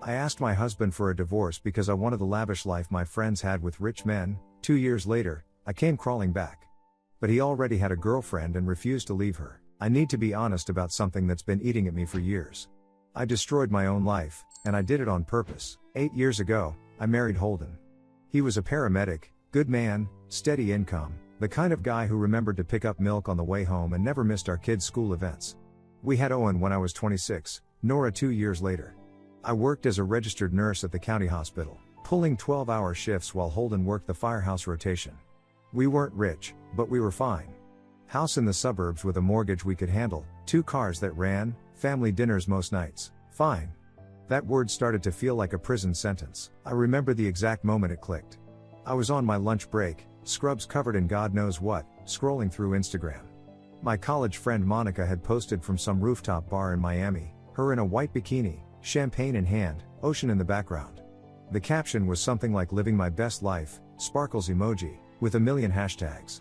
I asked my husband for a divorce because I wanted the lavish life my friends had with rich men. 2 years later, I came crawling back. But he already had a girlfriend and refused to leave her. I need to be honest about something that's been eating at me for years. I destroyed my own life, and I did it on purpose. 8 years ago, I married Holden. He was a paramedic, good man, steady income, the kind of guy who remembered to pick up milk on the way home and never missed our kids' school events. We had Owen when I was 26, Nora 2 years later. I worked as a registered nurse at the county hospital, pulling 12-hour shifts while Holden worked the firehouse rotation. We weren't rich, but we were fine. House in the suburbs with a mortgage we could handle, 2 cars that ran, family dinners most nights, fine. That word started to feel like a prison sentence. I remember the exact moment it clicked. I was on my lunch break, scrubs covered in God knows what, scrolling through Instagram. My college friend Monica had posted from some rooftop bar in Miami, her in a white bikini, champagne in hand, ocean in the background. The caption was something like living my best life, sparkles emoji, with a million hashtags.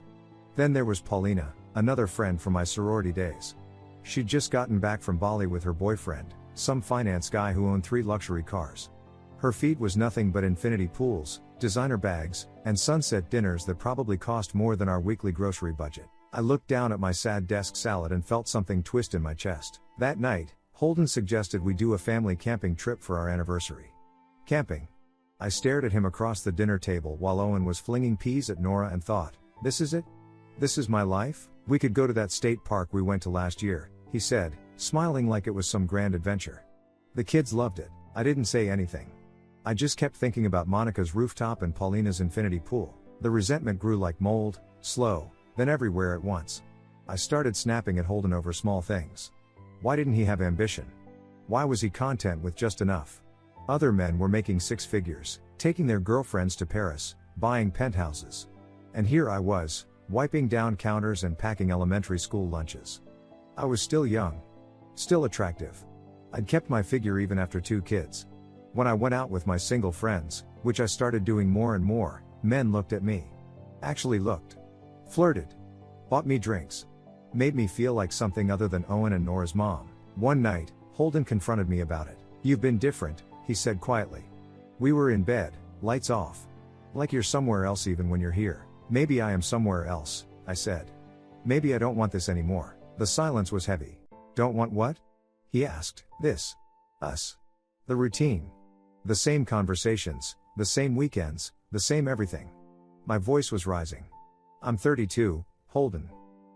Then there was Paulina, another friend from my sorority days. She'd just gotten back from Bali with her boyfriend, some finance guy who owned 3 luxury cars. Her feed was nothing but infinity pools, designer bags, and sunset dinners that probably cost more than our weekly grocery budget. I looked down at my sad desk salad and felt something twist in my chest. That night, Holden suggested we do a family camping trip for our anniversary. Camping. I stared at him across the dinner table while Owen was flinging peas at Nora and thought, this is it? This is my life? We could go to that state park we went to last year, he said, smiling like it was some grand adventure. The kids loved it. I didn't say anything. I just kept thinking about Monica's rooftop and Paulina's infinity pool. The resentment grew like mold, slow, then everywhere at once. I started snapping at Holden over small things. Why didn't he have ambition? Why was he content with just enough? Other men were making 6 figures, taking their girlfriends to Paris, buying penthouses. And here I was, wiping down counters and packing elementary school lunches. I was still young. Still attractive. I'd kept my figure even after 2 kids. When I went out with my single friends, which I started doing more and more, men looked at me. Actually looked. Flirted. Bought me drinks. Made me feel like something other than Owen and Nora's mom. One night, Holden confronted me about it. You've been different, he said quietly. We were in bed, lights off. Like you're somewhere else even when you're here. Maybe I am somewhere else, I said. Maybe I don't want this anymore. The silence was heavy. Don't want what? He asked. This. Us. The routine. The same conversations, the same weekends, the same everything. My voice was rising. I'm 32, Holden.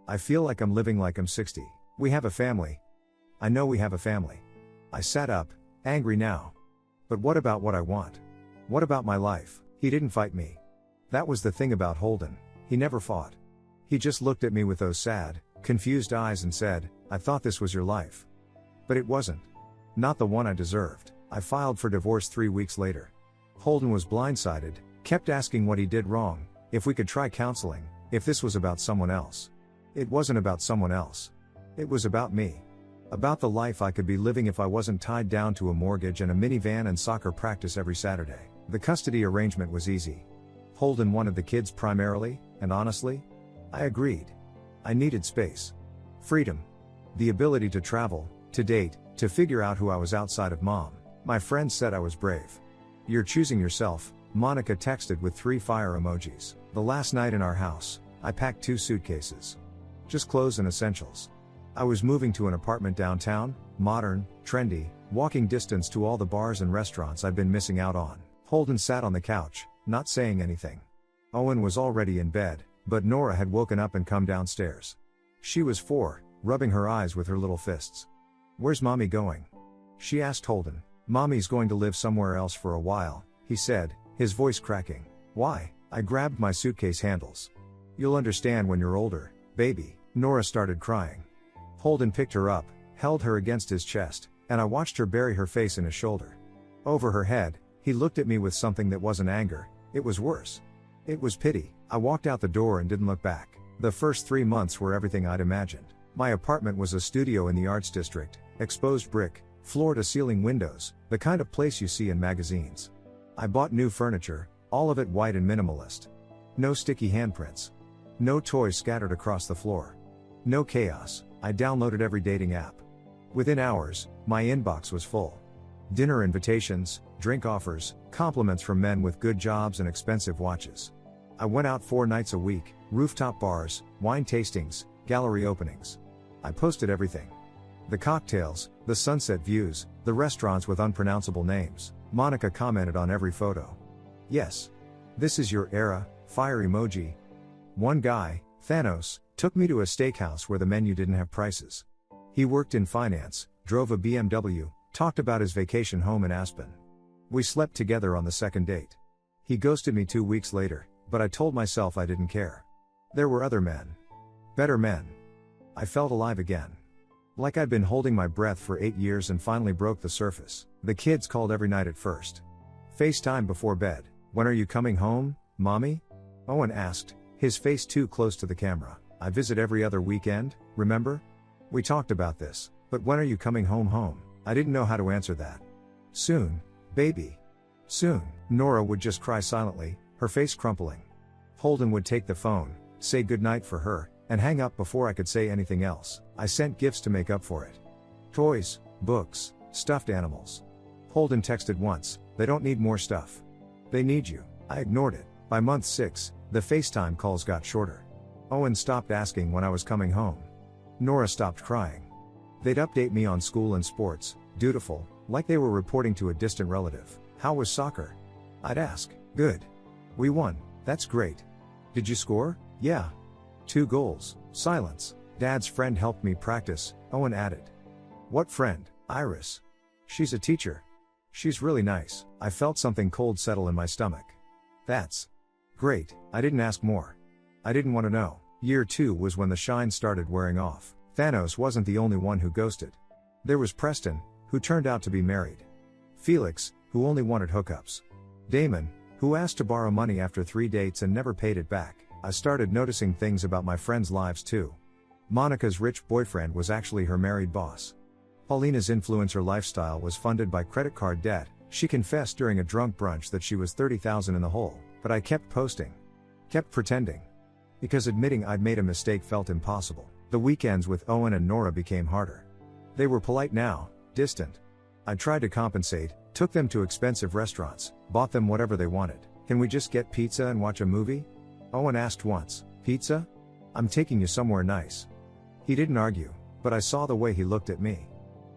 I feel like I'm living like I'm 60. We have a family. I know we have a family. I sat up, angry now. But what about what I want? What about my life? He didn't fight me. That was the thing about Holden, he never fought. He just looked at me with those sad, confused eyes and said, I thought this was your life. But it wasn't. Not the one I deserved. I filed for divorce 3 weeks later. Holden was blindsided, kept asking what he did wrong, if we could try counseling, if this was about someone else. It wasn't about someone else. It was about me. About the life I could be living if I wasn't tied down to a mortgage and a minivan and soccer practice every Saturday. The custody arrangement was easy. Holden wanted the kids primarily, and honestly, I agreed. I needed space. Freedom. The ability to travel, to date, to figure out who I was outside of mom. My friends said I was brave. You're choosing yourself, Monica texted with 3 fire emojis. The last night in our house, I packed 2 suitcases. Just clothes and essentials. I was moving to an apartment downtown, modern, trendy, walking distance to all the bars and restaurants I'd been missing out on. Holden sat on the couch, not saying anything. Owen was already in bed, but Nora had woken up and come downstairs. She was 4, rubbing her eyes with her little fists. Where's mommy going? She asked Holden. Mommy's going to live somewhere else for a while, he said, his voice cracking. Why? I grabbed my suitcase handles. You'll understand when you're older, baby. Nora started crying. Holden picked her up, held her against his chest, and I watched her bury her face in his shoulder. Over her head, he looked at me with something that wasn't anger, it was worse. It was pity. I walked out the door and didn't look back. The first 3 months were everything I'd imagined. My apartment was a studio in the Arts District, exposed brick, floor-to-ceiling windows, the kind of place you see in magazines. I bought new furniture, all of it white and minimalist. No sticky handprints. No toys scattered across the floor. No chaos. I downloaded every dating app. Within hours, my inbox was full. Dinner invitations, drink offers, compliments from men with good jobs and expensive watches. I went out 4 nights a week, rooftop bars, wine tastings, gallery openings. I posted everything. The cocktails, the sunset views, the restaurants with unpronounceable names. Monica commented on every photo. Yes. This is your era, fire emoji. One guy, Thanos, took me to a steakhouse where the menu didn't have prices. He worked in finance, drove a BMW, talked about his vacation home in Aspen. We slept together on the second date. He ghosted me 2 weeks later, but I told myself I didn't care. There were other men. Better men. I felt alive again. Like I'd been holding my breath for 8 years and finally broke the surface. The kids called every night at first. FaceTime before bed. When are you coming home, mommy? Owen asked, his face too close to the camera. I visit every other weekend, remember? We talked about this, but when are you coming home? I didn't know how to answer that. Soon, baby. Soon. Nora would just cry silently, her face crumpling. Holden would take the phone, say goodnight for her, and hang up before I could say anything else. I sent gifts to make up for it. Toys, books, stuffed animals. Holden texted once, they don't need more stuff. They need you. I ignored it. By month 6, the FaceTime calls got shorter. Owen stopped asking when I was coming home. Nora stopped crying. They'd update me on school and sports, dutiful, like they were reporting to a distant relative. How was soccer? I'd ask. Good. We won. That's great. Did you score? Yeah. 2 goals. Silence. Dad's friend helped me practice, Owen added. What friend? Iris. She's a teacher. She's really nice. I felt something cold settle in my stomach. That's great. I didn't ask more. I didn't want to know. Year 2 was when the shine started wearing off. Thanos wasn't the only one who ghosted. There was Preston, who turned out to be married. Felix, who only wanted hookups. Damon, who asked to borrow money after 3 dates and never paid it back. I started noticing things about my friends' lives too. Monica's rich boyfriend was actually her married boss. Paulina's influencer lifestyle was funded by credit card debt. She confessed during a drunk brunch that she was $30,000 in the hole, but I kept posting. Kept pretending. Because admitting I'd made a mistake felt impossible. The weekends with Owen and Nora became harder. They were polite now, distant. I tried to compensate, took them to expensive restaurants, bought them whatever they wanted. Can we just get pizza and watch a movie? Owen asked once. Pizza? I'm taking you somewhere nice. He didn't argue, but I saw the way he looked at me.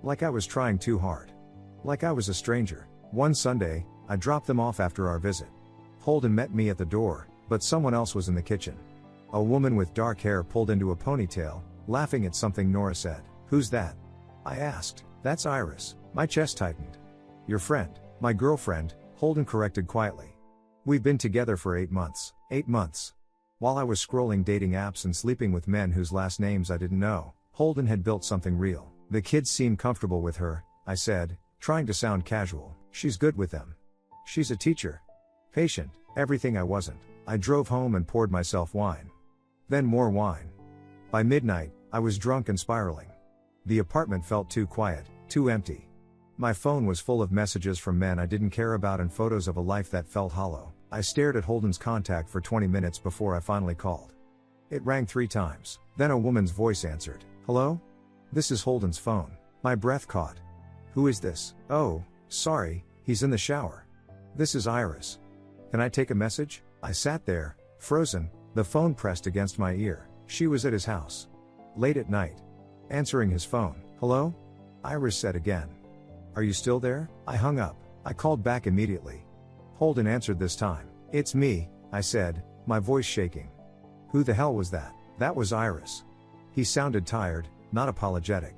Like I was trying too hard. Like I was a stranger. One Sunday, I dropped them off after our visit. Holden met me at the door, but someone else was in the kitchen. A woman with dark hair pulled into a ponytail, laughing at something Nora said. Who's that? I asked. That's Iris. My chest tightened. Your friend. My girlfriend, Holden corrected quietly. We've been together for 8 months. 8 months. While I was scrolling dating apps and sleeping with men whose last names I didn't know, Holden had built something real. The kids seem comfortable with her, I said, trying to sound casual. She's good with them. She's a teacher. Patient. Everything I wasn't. I drove home and poured myself wine. Then more wine. By midnight, I was drunk and spiraling. The apartment felt too quiet, too empty. My phone was full of messages from men I didn't care about and photos of a life that felt hollow. I stared at Holden's contact for 20 minutes before I finally called. It rang 3 times. Then a woman's voice answered. Hello? This is Holden's phone. My breath caught. Who is this? Oh, sorry, he's in the shower. This is Iris. Can I take a message? I sat there, frozen, the phone pressed against my ear. She was at his house. Late at night. Answering his phone. Hello? Iris said again. Are you still there? I hung up. I called back immediately. Holden answered this time. It's me, I said, my voice shaking. Who the hell was that? That was Iris. He sounded tired, not apologetic.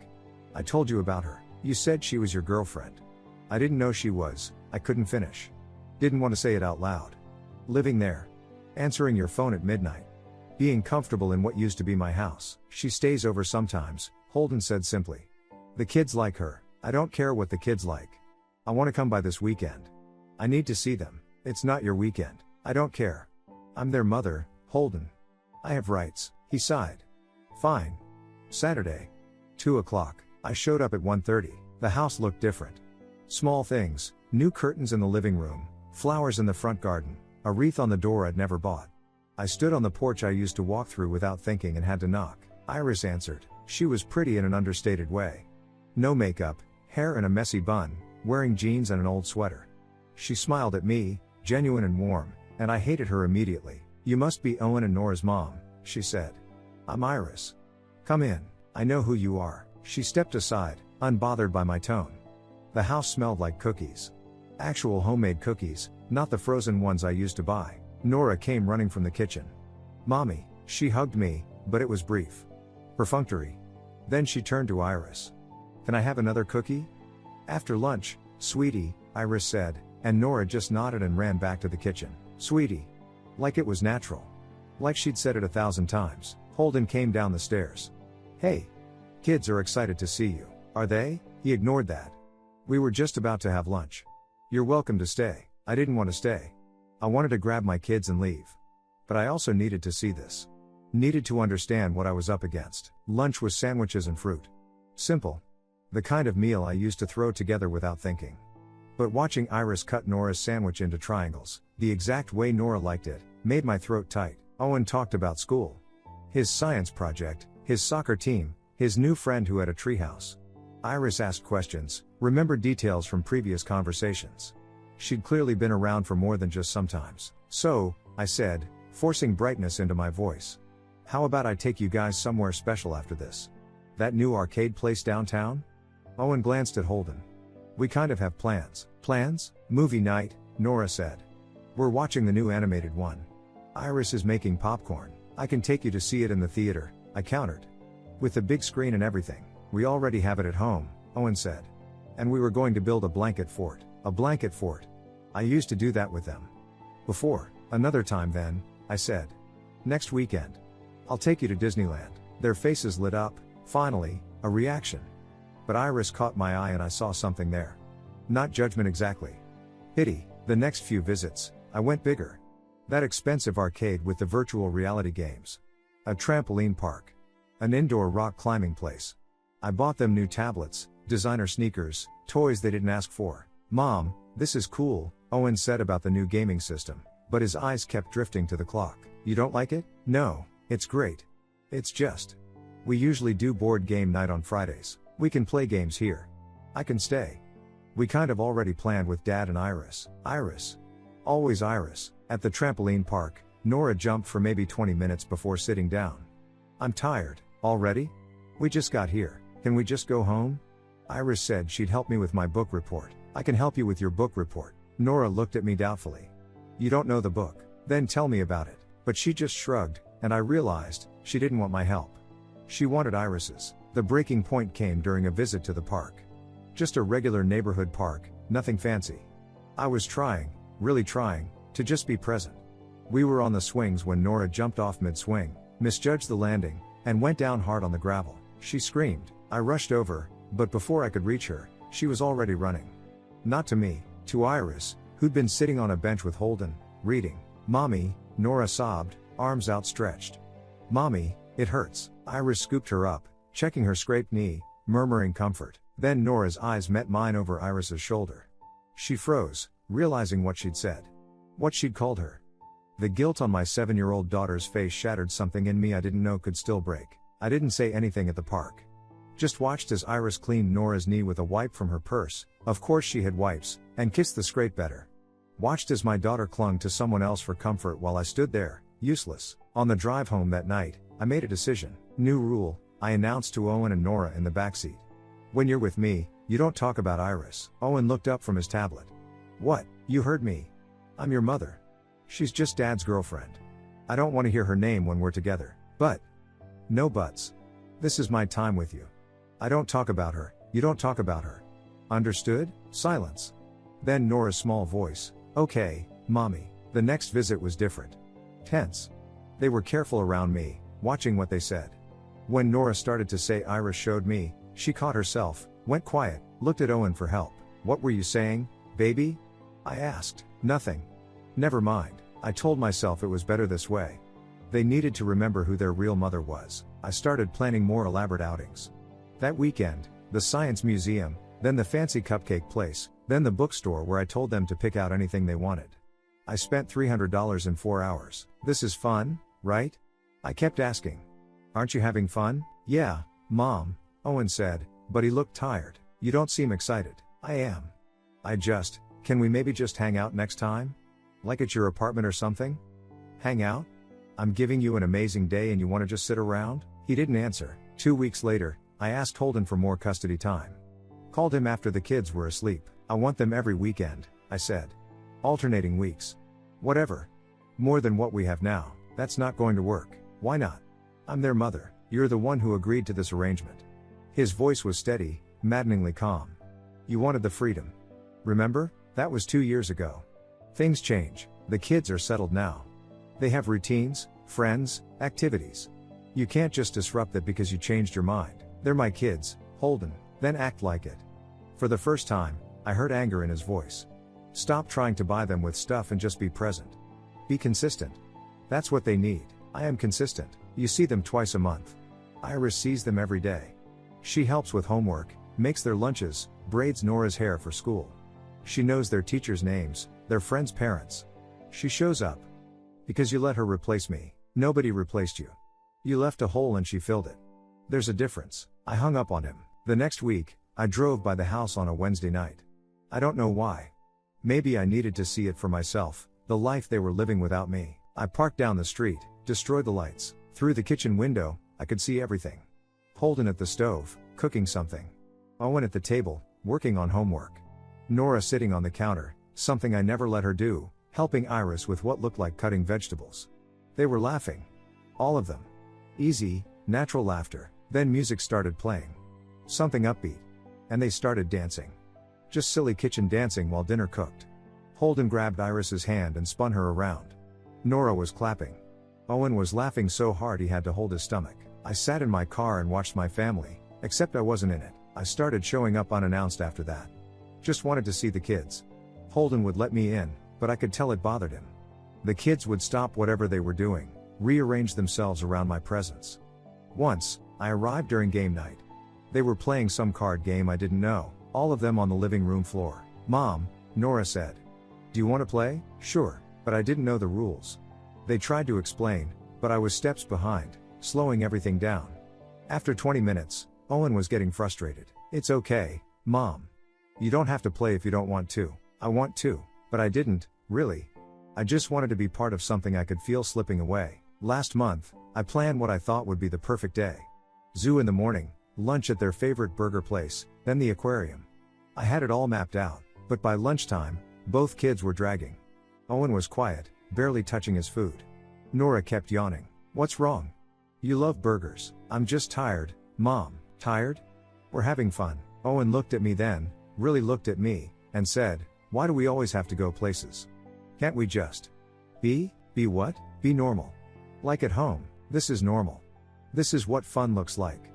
I told you about her. You said she was your girlfriend. I didn't know she was. I couldn't finish. Didn't want to say it out loud. Living there. Answering your phone at midnight. Being comfortable in what used to be my house. She stays over sometimes, Holden said simply. The kids like her. I don't care what the kids like. I want to come by this weekend. I need to see them. It's not your weekend. I don't care. I'm their mother, Holden. I have rights, he sighed. Fine. Saturday. 2 o'clock. I showed up at 1:30. The house looked different. Small things, new curtains in the living room, flowers in the front garden, a wreath on the door I'd never bought. I stood on the porch I used to walk through without thinking and had to knock. Iris answered. She was pretty in an understated way. No makeup, hair in a messy bun, wearing jeans and an old sweater. She smiled at me, genuine and warm, and I hated her immediately. "You must be Owen and Nora's mom," she said. "I'm Iris. Come in, I know who you are." She stepped aside, unbothered by my tone. The house smelled like cookies. Actual homemade cookies, not the frozen ones I used to buy. Nora came running from the kitchen. "Mommy," she hugged me, but it was brief. Perfunctory. Then she turned to Iris. "Can I have another cookie?" "After lunch, sweetie," Iris said, and Nora just nodded and ran back to the kitchen. "Sweetie." Like it was natural. Like she'd said it 1,000 times. Holden came down the stairs. "Hey. Kids are excited to see you, are they?" He ignored that. "We were just about to have lunch." "You're welcome to stay." I didn't want to stay. I wanted to grab my kids and leave. But I also needed to see this. Needed to understand what I was up against. Lunch was sandwiches and fruit. Simple. The kind of meal I used to throw together without thinking. But watching Iris cut Nora's sandwich into triangles, the exact way Nora liked it, made my throat tight. Owen talked about school. His science project, his soccer team, his new friend who had a treehouse. Iris asked questions, remembered details from previous conversations. She'd clearly been around for more than just sometimes. "So," I said, forcing brightness into my voice. "How about I take you guys somewhere special after this? That new arcade place downtown?" Owen glanced at Holden. "We kind of have plans." "Plans?" "Movie night," Nora said. "We're watching the new animated one. Iris is making popcorn. I can take you to see it in the theater," I countered. "With the big screen and everything. We already have it at home," Owen said. "And we were going to build a blanket fort." "A blanket fort." I used to do that with them. "Before." "Another time then," I said. "Next weekend. I'll take you to Disneyland." Their faces lit up, finally, a reaction. But Iris caught my eye and I saw something there. Not judgment exactly. Pity. The next few visits, I went bigger. That expensive arcade with the virtual reality games. A trampoline park. An indoor rock climbing place. I bought them new tablets, designer sneakers, toys they didn't ask for. "Mom, this is cool," Owen said about the new gaming system, but his eyes kept drifting to the clock. "You don't like it?" "No, it's great. It's just. We usually do board game night on Fridays. We can play games here. I can stay." We kind of already planned with Dad and Iris. Iris. Always Iris. At the trampoline park, Nora jumped for maybe 20 minutes before sitting down. "I'm tired." "Already? We just got here. Can we just go home?" Iris said she'd help me with my book report. "I can help you with your book report." Nora looked at me doubtfully. "You don't know the book. Then tell me about it." But she just shrugged, and I realized she didn't want my help. She wanted Iris's. The breaking point came during a visit to the park. Just a regular neighborhood park, nothing fancy. I was trying, really trying, to just be present. We were on the swings when Nora jumped off mid-swing, misjudged the landing, and went down hard on the gravel. She screamed. I rushed over, but before I could reach her, she was already running. Not to me, to Iris, who'd been sitting on a bench with Holden, reading. "Mommy," Nora sobbed, arms outstretched. "Mommy, it hurts." Iris scooped her up, checking her scraped knee, murmuring comfort. Then Nora's eyes met mine over Iris's shoulder. She froze, realizing what she'd said. What she'd called her. The guilt on my 7-year-old daughter's face shattered something in me I didn't know could still break. I didn't say anything at the park. Just watched as Iris cleaned Nora's knee with a wipe from her purse, of course she had wipes, and kissed the scrape better. Watched as my daughter clung to someone else for comfort while I stood there, useless. On the drive home that night, I made a decision. New rule, I announced to Owen and Nora in the backseat. "When you're with me, you don't talk about Iris." Owen looked up from his tablet. "What? You heard me. I'm your mother. She's just Dad's girlfriend. I don't want to hear her name when we're together. But. No buts. This is my time with you. I don't talk about her, you don't talk about her. Understood?" Silence. Then Nora's small voice. "Okay, Mommy." The next visit was different. Tense. They were careful around me, watching what they said. When Nora started to say Iris showed me, she caught herself, went quiet, looked at Owen for help. "What were you saying, baby?" I asked. "Nothing." "Never mind." I told myself it was better this way. They needed to remember who their real mother was. I started planning more elaborate outings. That weekend, the science museum, then the fancy cupcake place, then the bookstore where I told them to pick out anything they wanted. I spent $300 in 4 hours. "This is fun, right?" I kept asking. "Aren't you having fun?" "Yeah, Mom," Owen said, but he looked tired. "You don't seem excited." "I am. Can we maybe just hang out next time? Like at your apartment or something? Hang out? I'm giving you an amazing day and you want to just sit around? He didn't answer. 2 weeks later, I asked Holden for more custody time. Called him after the kids were asleep. I want them every weekend, I said. Alternating weeks. Whatever. More than what we have now. That's not going to work. Why not? I'm their mother. You're the one who agreed to this arrangement. His voice was steady, maddeningly calm. You wanted the freedom. Remember? That was 2 years ago. Things change. The kids are settled now. They have routines, friends, activities. You can't just disrupt that because you changed your mind. They're my kids, Holden, then act like it. For the first time, I heard anger in his voice. Stop trying to buy them with stuff and just be present. Be consistent. That's what they need. I am consistent. You see them twice a month. Iris sees them every day. She helps with homework, makes their lunches, braids Nora's hair for school. She knows their teachers' names, their friends' parents. She shows up. Because you let her replace me. Nobody replaced you. You left a hole and she filled it. There's a difference. I hung up on him. The next week, I drove by the house on a Wednesday night. I don't know why. Maybe I needed to see it for myself, the life they were living without me. I parked down the street, destroyed the lights. Through the kitchen window, I could see everything. Holden at the stove, cooking something. Owen at the table, working on homework. Nora sitting on the counter, something I never let her do, helping Iris with what looked like cutting vegetables. They were laughing. All of them. Easy, natural laughter. Then music started playing. Something upbeat. And they started dancing. Just silly kitchen dancing while dinner cooked. Holden grabbed Iris's hand and spun her around. Nora was clapping. Owen was laughing so hard he had to hold his stomach. I sat in my car and watched my family, except I wasn't in it. I started showing up unannounced after that. Just wanted to see the kids. Holden would let me in, but I could tell it bothered him. The kids would stop whatever they were doing, rearrange themselves around my presence. Once, I arrived during game night. They were playing some card game I didn't know, all of them on the living room floor. Mom, Nora said. Do you want to play? Sure, but I didn't know the rules. They tried to explain, but I was steps behind, slowing everything down. After 20 minutes, Owen was getting frustrated. It's okay, Mom. You don't have to play if you don't want to. I want to, but I didn't, really. I just wanted to be part of something I could feel slipping away. Last month, I planned what I thought would be the perfect day. Zoo in the morning, lunch at their favorite burger place, then the aquarium. I had it all mapped out, but by lunchtime, both kids were dragging. Owen was quiet, barely touching his food. Nora kept yawning. What's wrong? You love burgers. I'm just tired, Mom. Tired? We're having fun. Owen looked at me then, really looked at me, and said, why do we always have to go places? Can't we just be what? Be normal. Like at home. This is normal. This is what fun looks like.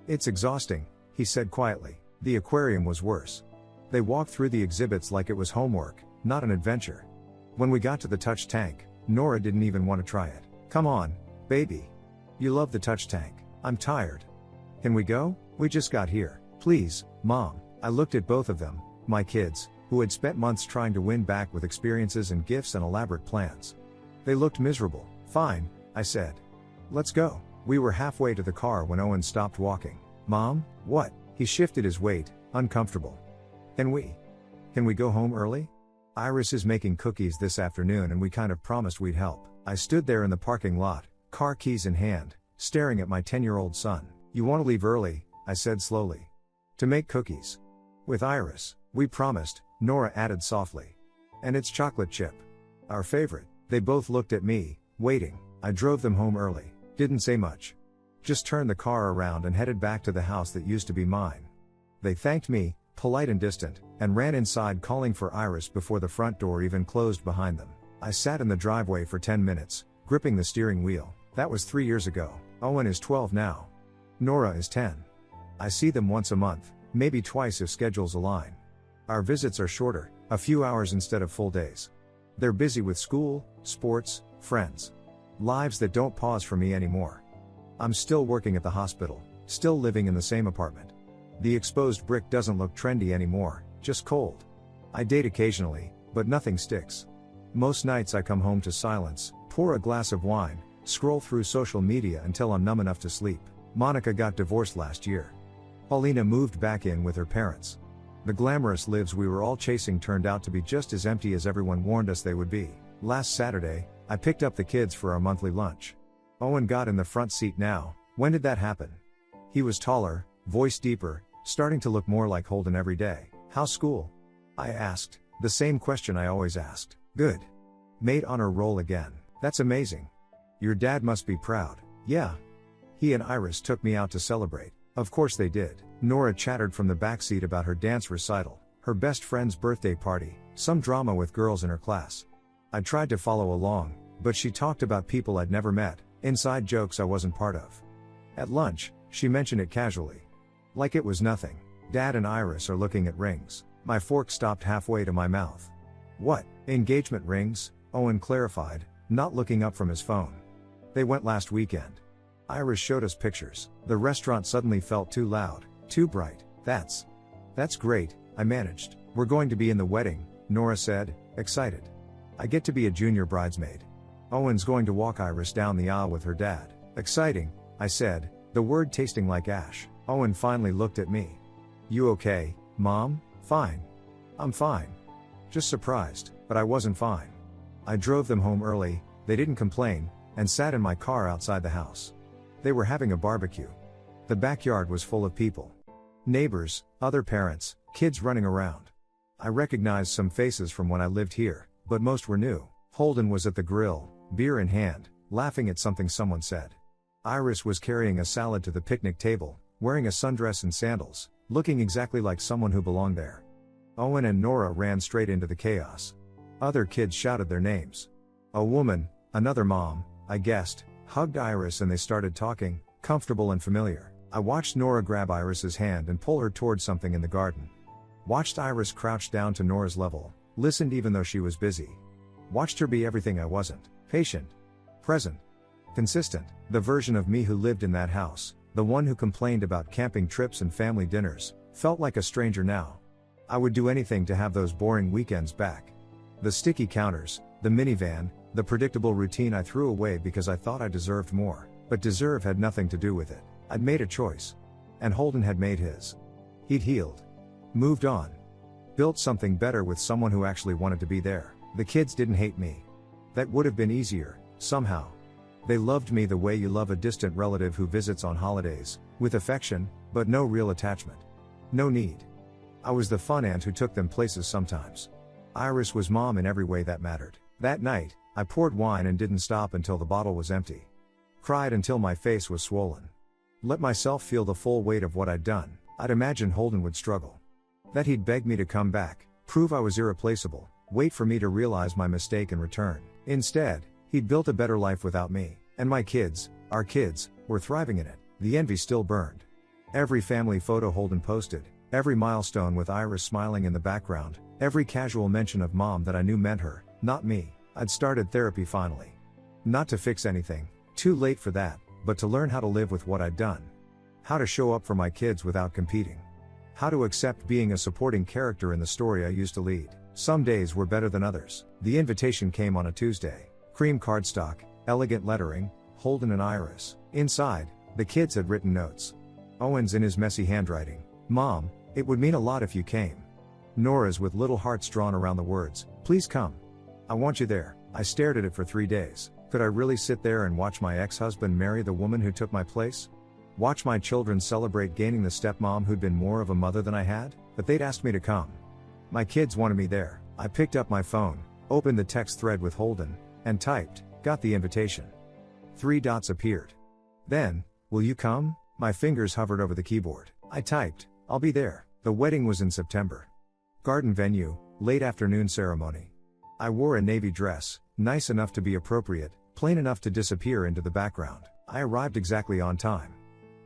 It's exhausting, he said quietly. The aquarium was worse. They walked through the exhibits like it was homework, not an adventure. When we got to the touch tank, Nora didn't even want to try it. Come on, baby. You love the touch tank. I'm tired. Can we go? We just got here. Please, Mom. I looked at both of them, my kids, who had spent months trying to win back with experiences and gifts and elaborate plans. They looked miserable. Fine, I said. Let's go. We were halfway to the car when Owen stopped walking. Mom, what? He shifted his weight, uncomfortable. Can we go home early? Iris is making cookies this afternoon and we kind of promised we'd help. I stood there in the parking lot, car keys in hand, staring at my 10-year-old son. You want to leave early, I said slowly. To make cookies. With Iris, we promised, Nora added softly. And it's chocolate chip. Our favorite. They both looked at me, waiting. I drove them home early. Didn't say much. Just turned the car around and headed back to the house that used to be mine. They thanked me, polite and distant, and ran inside calling for Iris before the front door even closed behind them. I sat in the driveway for 10 minutes, gripping the steering wheel. That was 3 years ago. Owen is 12 now. Nora is 10. I see them once a month, maybe twice if schedules align. Our visits are shorter, a few hours instead of full days. They're busy with school, sports, friends. Lives that don't pause for me anymore. I'm still working at the hospital, still living in the same apartment. The exposed brick doesn't look trendy anymore, just cold. I date occasionally, but nothing sticks. Most nights I come home to silence, pour a glass of wine, scroll through social media until I'm numb enough to sleep. Monica got divorced last year. Paulina moved back in with her parents. The glamorous lives we were all chasing turned out to be just as empty as everyone warned us they would be. Last Saturday, I picked up the kids for our monthly lunch. Owen got in the front seat now. When did that happen? He was taller, voice deeper, starting to look more like Holden every day. How's school? I asked, the same question I always asked. Good. Made honor roll again. That's amazing. Your dad must be proud. Yeah. He and Iris took me out to celebrate. Of course they did. Nora chattered from the backseat about her dance recital, her best friend's birthday party, some drama with girls in her class. I tried to follow along, but she talked about people I'd never met, inside jokes I wasn't part of. At lunch, she mentioned it casually. Like it was nothing. Dad and Iris are looking at rings. My fork stopped halfway to my mouth. What? Engagement rings? Owen clarified, not looking up from his phone. They went last weekend. Iris showed us pictures. The restaurant suddenly felt too loud, too bright. That's great, I managed. We're going to be in the wedding, Nora said, excited. I get to be a junior bridesmaid. Owen's going to walk Iris down the aisle with her dad. Exciting, I said, the word tasting like ash. Owen finally looked at me. You okay, Mom? Fine. I'm fine. Just surprised, but I wasn't fine. I drove them home early, they didn't complain, and sat in my car outside the house. They were having a barbecue. The backyard was full of people. Neighbors, other parents, kids running around. I recognized some faces from when I lived here, but most were new. Holden was at the grill, beer in hand, laughing at something someone said. Iris was carrying a salad to the picnic table, wearing a sundress and sandals, looking exactly like someone who belonged there. Owen and Nora ran straight into the chaos. Other kids shouted their names. A woman, another mom, I guessed, hugged Iris and they started talking, comfortable and familiar. I watched Nora grab Iris's hand and pull her towards something in the garden. Watched Iris crouch down to Nora's level, listened even though she was busy. Watched her be everything I wasn't. Patient. Present. Consistent. The version of me who lived in that house, the one who complained about camping trips and family dinners, felt like a stranger now. I would do anything to have those boring weekends back. The sticky counters, the minivan, the predictable routine I threw away because I thought I deserved more. But deserve had nothing to do with it. I'd made a choice. And Holden had made his. He'd healed. Moved on. Built something better with someone who actually wanted to be there. The kids didn't hate me. That would have been easier, somehow. They loved me the way you love a distant relative who visits on holidays, with affection, but no real attachment. No need. I was the fun aunt who took them places sometimes. Iris was mom in every way that mattered. That night, I poured wine and didn't stop until the bottle was empty. Cried until my face was swollen. Let myself feel the full weight of what I'd done. I'd imagined Holden would struggle. That he'd beg me to come back, prove I was irreplaceable, wait for me to realize my mistake and return. Instead, he'd built a better life without me, and my kids, our kids, were thriving in it. The envy still burned. Every family photo Holden posted, every milestone with Iris smiling in the background, every casual mention of mom that I knew meant her, not me. I'd started therapy finally. Not to fix anything, too late for that, but to learn how to live with what I'd done. How to show up for my kids without competing. How to accept being a supporting character in the story I used to lead. Some days were better than others. The invitation came on a Tuesday. Cream cardstock, elegant lettering, Holden and Iris. Inside, the kids had written notes. Owen's in his messy handwriting. Mom, it would mean a lot if you came. Nora's with little hearts drawn around the words, please come. I want you there. I stared at it for 3 days. Could I really sit there and watch my ex-husband marry the woman who took my place? Watch my children celebrate gaining the stepmom who'd been more of a mother than I had? But they'd asked me to come. My kids wanted me there. I picked up my phone, opened the text thread with Holden, and typed, got the invitation. 3 dots appeared. Then, will you come? My fingers hovered over the keyboard. I typed, I'll be there. The wedding was in September. Garden venue, late afternoon ceremony. I wore a navy dress, nice enough to be appropriate, plain enough to disappear into the background. I arrived exactly on time.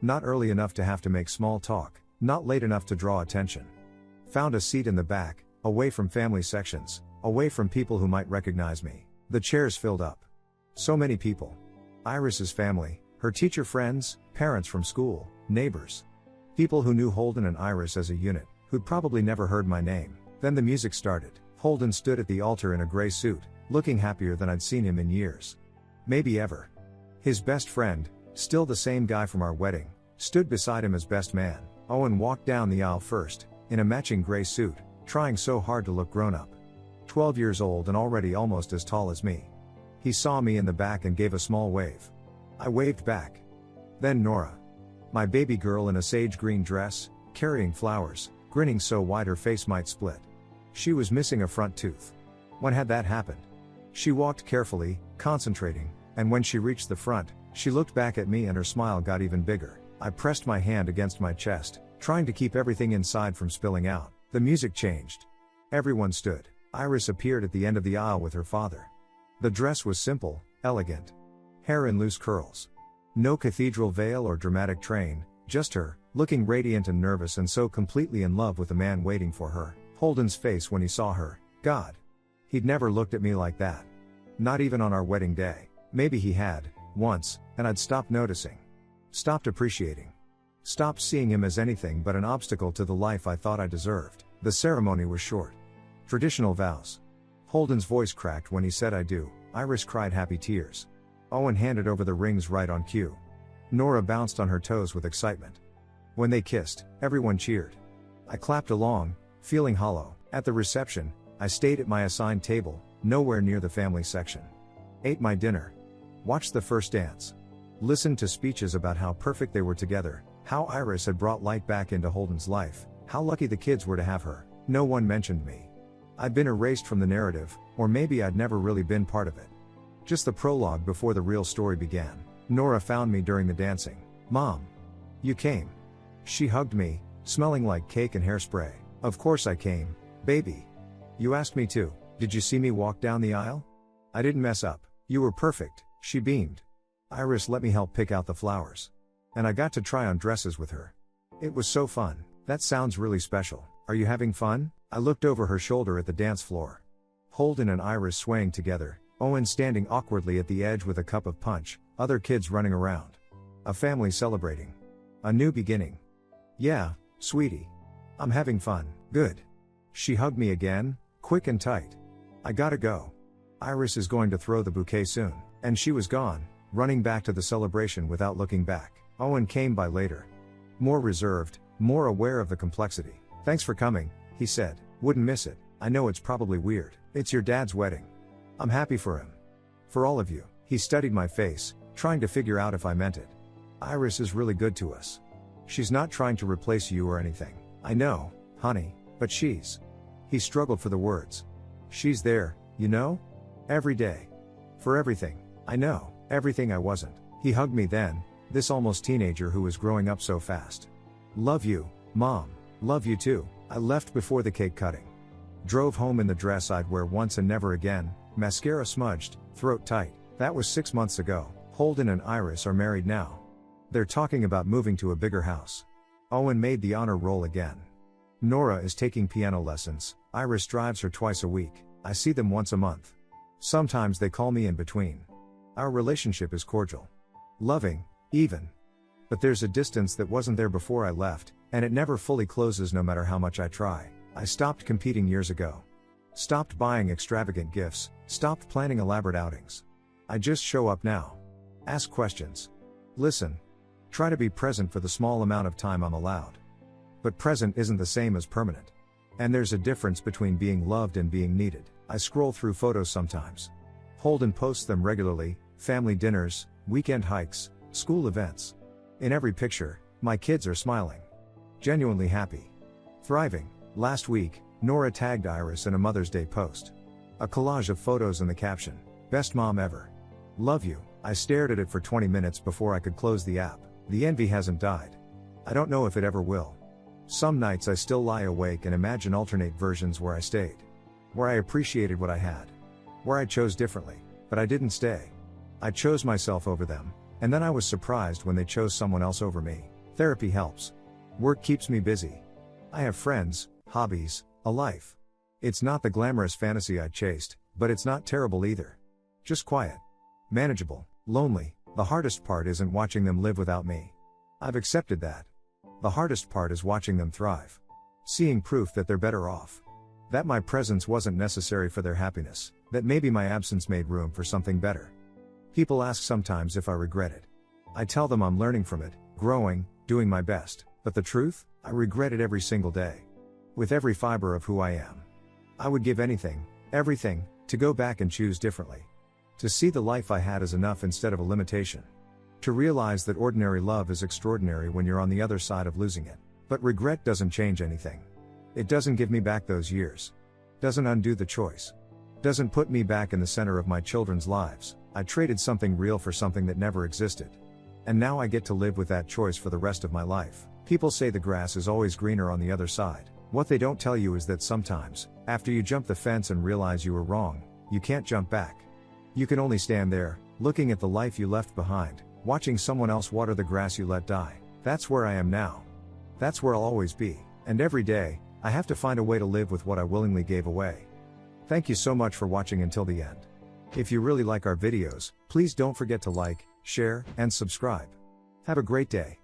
Not early enough to have to make small talk, not late enough to draw attention. Found a seat in the back, away from family sections, away from people who might recognize me. The chairs filled up. So many people. Iris's family, her teacher friends, parents from school, neighbors. People who knew Holden and Iris as a unit, who'd probably never heard my name. Then the music started. Holden stood at the altar in a gray suit, looking happier than I'd seen him in years. Maybe ever. His best friend, still the same guy from our wedding, stood beside him as best man. Owen walked down the aisle first, in a matching gray suit, trying so hard to look grown up. 12 years old and already almost as tall as me. He saw me in the back and gave a small wave. I waved back. Then Nora. My baby girl in a sage green dress, carrying flowers, grinning so wide her face might split. She was missing a front tooth. When had that happened? She walked carefully, concentrating, and when she reached the front, she looked back at me and her smile got even bigger. I pressed my hand against my chest, trying to keep everything inside from spilling out. The music changed. Everyone stood. Iris appeared at the end of the aisle with her father. The dress was simple, elegant. Hair in loose curls. No cathedral veil or dramatic train, just her, looking radiant and nervous and so completely in love with the man waiting for her. Holden's face when he saw her. God. He'd never looked at me like that. Not even on our wedding day. Maybe he had, once, and I'd stopped noticing. Stopped appreciating. Stopped seeing him as anything but an obstacle to the life I thought I deserved. The ceremony was short. Traditional vows. Holden's voice cracked when he said I do. Iris cried happy tears. Owen handed over the rings right on cue. Nora bounced on her toes with excitement. When they kissed, everyone cheered. I clapped along, feeling hollow. At the reception, I stayed at my assigned table, nowhere near the family section. Ate my dinner. Watched the first dance. Listened to speeches about how perfect they were together, how Iris had brought light back into Holden's life, how lucky the kids were to have her. No one mentioned me. I'd been erased from the narrative, or maybe I'd never really been part of it. Just the prologue before the real story began. Nora found me during the dancing. Mom. You came. She hugged me, smelling like cake and hairspray. Of course I came, baby. You asked me to. Did you see me walk down the aisle? I didn't mess up. You were perfect, she beamed. Iris let me help pick out the flowers. And I got to try on dresses with her. It was so fun. That sounds really special. Are you having fun? I looked over her shoulder at the dance floor. Holden and Iris swaying together, Owen standing awkwardly at the edge with a cup of punch, other kids running around. A family celebrating. A new beginning. Yeah, sweetie. I'm having fun. Good. She hugged me again, quick and tight. I gotta go. Iris is going to throw the bouquet soon. And she was gone, running back to the celebration without looking back. Owen came by later. More reserved, more aware of the complexity. Thanks for coming, he said. Wouldn't miss it. I know it's probably weird. It's your dad's wedding. I'm happy for him. For all of you. He studied my face, trying to figure out if I meant it. Iris is really good to us. She's not trying to replace you or anything. I know, honey, but she's. He struggled for the words. She's there, you know? Every day. For everything. I know, everything I wasn't. He hugged me then, this almost teenager who was growing up so fast. Love you, Mom. Love you too. I left before the cake cutting. Drove home in the dress I'd wear once and never again, mascara smudged, throat tight. That was 6 months ago. Holden and Iris are married now. They're talking about moving to a bigger house. Owen made the honor roll again. Nora is taking piano lessons. Iris drives her twice a week. I see them once a month. Sometimes they call me in between. Our relationship is cordial. Loving, even. But there's a distance that wasn't there before I left, and it never fully closes no matter how much I try. I stopped competing years ago. Stopped buying extravagant gifts, stopped planning elaborate outings. I just show up now. Ask questions. Listen. Try to be present for the small amount of time I'm allowed. But present isn't the same as permanent. And there's a difference between being loved and being needed. I scroll through photos sometimes. Holden posts them regularly, family dinners, weekend hikes, school events. In every picture, my kids are smiling. Genuinely happy. Thriving. Last week, Nora tagged Iris in a Mother's Day post. A collage of photos and the caption, "Best mom ever. Love you." I stared at it for 20 minutes before I could close the app. The envy hasn't died. I don't know if it ever will. Some nights I still lie awake and imagine alternate versions where I stayed. Where I appreciated what I had. Where I chose differently, but I didn't stay. I chose myself over them, and then I was surprised when they chose someone else over me. Therapy helps. Work keeps me busy. I have friends, hobbies, a life. It's not the glamorous fantasy I chased, but it's not terrible either. Just quiet. Manageable. Lonely. The hardest part isn't watching them live without me. I've accepted that. The hardest part is watching them thrive. Seeing proof that they're better off. That my presence wasn't necessary for their happiness, that maybe my absence made room for something better. People ask sometimes if I regret it. I tell them I'm learning from it, growing, doing my best, but the truth? I regret it every single day. with every fiber of who I am. I would give anything, everything, to go back and choose differently. To see the life I had as enough instead of a limitation. To realize that ordinary love is extraordinary when you're on the other side of losing it. But regret doesn't change anything. It doesn't give me back those years. Doesn't undo the choice. Doesn't put me back in the center of my children's lives. I traded something real for something that never existed. And now I get to live with that choice for the rest of my life. People say the grass is always greener on the other side. What they don't tell you is that sometimes, after you jump the fence and realize you were wrong, you can't jump back. You can only stand there, looking at the life you left behind, watching someone else water the grass you let die. That's where I am now. That's where I'll always be. And every day, I have to find a way to live with what I willingly gave away. Thank you so much for watching until the end. If you really like our videos, please don't forget to like, share, and subscribe. Have a great day.